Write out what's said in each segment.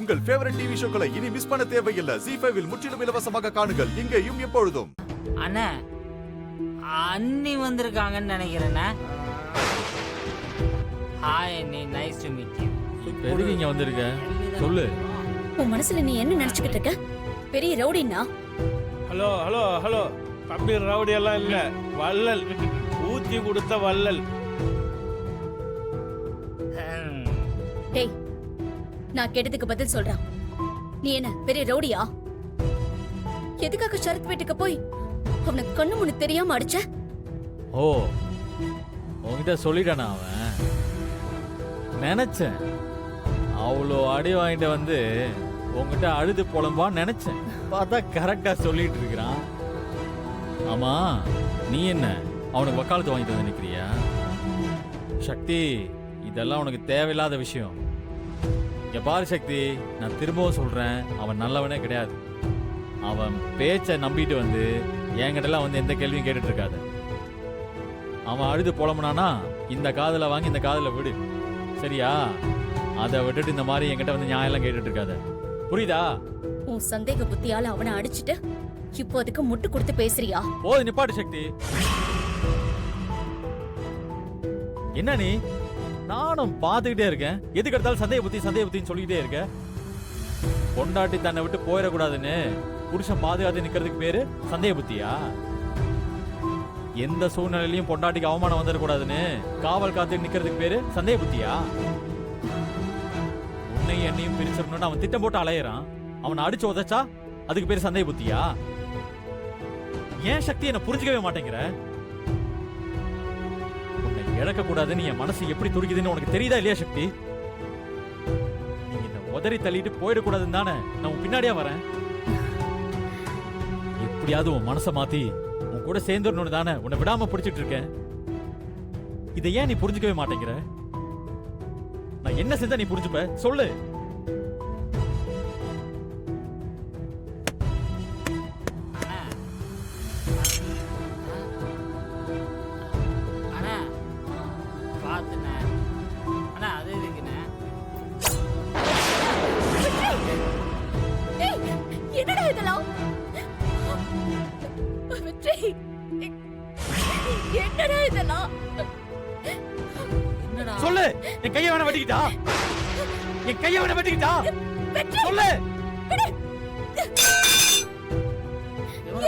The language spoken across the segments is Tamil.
உங்கள் ஃபேவரட் டிவி ஷோக்களை இனி மிஸ் பண்ண தேவையில்லை. ZEE5 இல் முற்றிலும் இலவசமாக காணுங்கள். இங்கேயும் எப்பொழுதும். அண்ணா அண்ணி வந்திருக்காங்கன்னு நினைக்கிறேண்ணே. ஹாய் அண்ணி, நைஸ் டு மீட் யூ. எதுக்கு இங்க வந்திருக்க சொல்லு. உன் மனசுல நீ என்ன நினைச்சுக்கிட்டு இருக்க? பெரிய ரவுடின்னா? ஹலோ ஹலோ ஹலோ, தம்பி ரவுடி எல்லாம் இல்ல, வள்ளல், ஊத்தி கொடுத்த வள்ளல். டேய், நான் கேட்டதுக்கு பதில் சொல்றேன். நீ என்ன பெரிய ரவுடியா? எதுக்காக சரத் வீட்டுக்கு போய் அவனை கண்ணு முன்னு தெரியாம அடிச்ச? ஓ, உன்கிட்ட சொல்லிட்டானா அவன்? நினைச்சேன் அவ்வளோ அடி வாங்கிட்டு வந்து உங்ககிட்ட அழுது புலம்பான்னு நினைச்சேன். பார்த்தா கரெக்டா சொல்லிட்டு இருக்கிறான். ஆமா, நீ என்ன அவனுக்கு வக்காலத்து வாங்கிட்டு வந்து நிக்கிறியா? சக்தி, இதெல்லாம் உனக்கு தேவையில்லாத விஷயம். இங்க பாரு சக்தி, நான் திரும்பவும் சொல்றேன், அவன் நல்லவனே கிடையாது. அவன் பேச்சை நம்பிட்டு வந்து என்கிட்டலாம் வந்து எந்த கேள்வியும் கேட்டுட்டு இருக்காது. அவன் அழுது புலம்புனானா இந்த காதுல வாங்கி இந்த காதுல விடு, சரியா? அதை விட்டுட்டு இந்த மாதிரி என்கிட்ட வந்து நியாயம்லாம் கேட்டுட்டு இருக்காத, புரியுதா? உன் சந்தேக புத்தியால அவனை அடிச்சிட்டு இப்போ அதுக்கு முட்டு கொடுத்து பேசுறியா? போது நிப்பாட்டு சக்தி. என்ன நீ? நானும் பார்த்துக்கிட்டே இருக்கேன், எதுக்கு எடுத்தாலும் சந்தேக புத்தின்னு சொல்லிக்கிட்டே இருக்க. பொண்டாட்டி தன்னை விட்டு போயிடக்கூடாதுன்னு புருஷன் பாதுகாத்து நிக்கிறதுக்கு பேரு சந்தேக புத்தியா? எந்த சூழ்நிலையிலையும் பொண்டாட்டிக்கு அவமானம் வந்துடக்கூடாதுன்னு காவல் காத்து நிக்கிறதுக்கு பேரு சந்தேக புத்தியா? உன்னையும் என்னையும் பிரிச்சிடணும்னு அவன் திட்டம் போட்டு அலையிறான், அவனை அடிச்சு உதைச்சா அதுக்கு பேரு சந்தேக புத்தியா? ஏன் சக்தி என்ன புரிஞ்சுக்கவே மாட்டேங்கிற? உன்னை இழக்க கூடாதுன்னு என் மனசு எப்படி துடிக்குதுன்னு உனக்கு தெரியுதா இல்லையா சக்தி? நீ என்ன உதறி தள்ளிட்டு போயிடக்கூடாதுன்னு தானே நான் உன் பின்னாடியா வரேன். எப்படியாவது உன் மனசை மாத்தி உன் கூட சேர்ந்துடணும்னு தானே உன்னை விடாம பிடிச்சிட்டு இருக்கேன். இதை ஏன் நீ புரிஞ்சுக்கவே மாட்டேங்கிற? நான் என்ன செஞ்சா நீ புரிஞ்சுப்ப சொல்லு. அண்ணா பார்த்துண்ணே. அண்ணா அது இருக்குண்ணே. டேய், என்னடா இதெல்லாம்? வெற்றி, என்னடா இதெல்லாம்? என்னடா சொல்லு. என் கையை வேணா வெட்டிக்கிட்டா? என் கையை வேணா வெட்டிக்கிட்டா? வெற்றி, சொல்லு. விடு.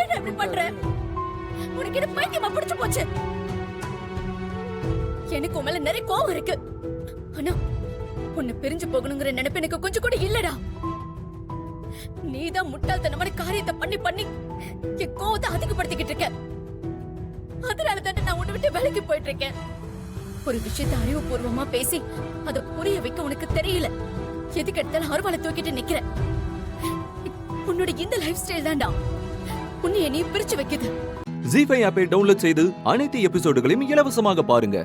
ஏன் இப்படி பண்ற? உனக்கு என்ன பைத்தியமா பிடிச்சு போச்சு? எனக்கு உன் மேல நிறைய கோவம் இருக்கு. ஆனா உன்னை பிரிஞ்சு போகணுங்கிற நினைப்பு எனக்கு கொஞ்சம் கூட இல்லடா. நீதான் முட்டாள்தனமான காரியத்தை பண்ணி பண்ணி என் கோவத்தை அதிகப்படுத்திக்கிட்டு இருக்க. அதனால தானே நான் உன்னை விட்டு விலகி போயிட்டு இருக்கேன். ஒரு விஷயத்தை அறிவுபூர்வமா பேசி அதை புரிய வைக்க உனக்கு தெரியல. எதுக்கு எடுத்தாலும் அருவாளை தூக்கிட்டு நிக்கிற. உன்னோட இந்த லைஃப் ஸ்டைல் தான்டா உன்னை நீ பிரிச்சு வைக்குது. ZEE5 ஆப்பை டவுன்லோட் செய்து அனைத்து எபிசோடுகளையும் இலவசமாக பாருங்க.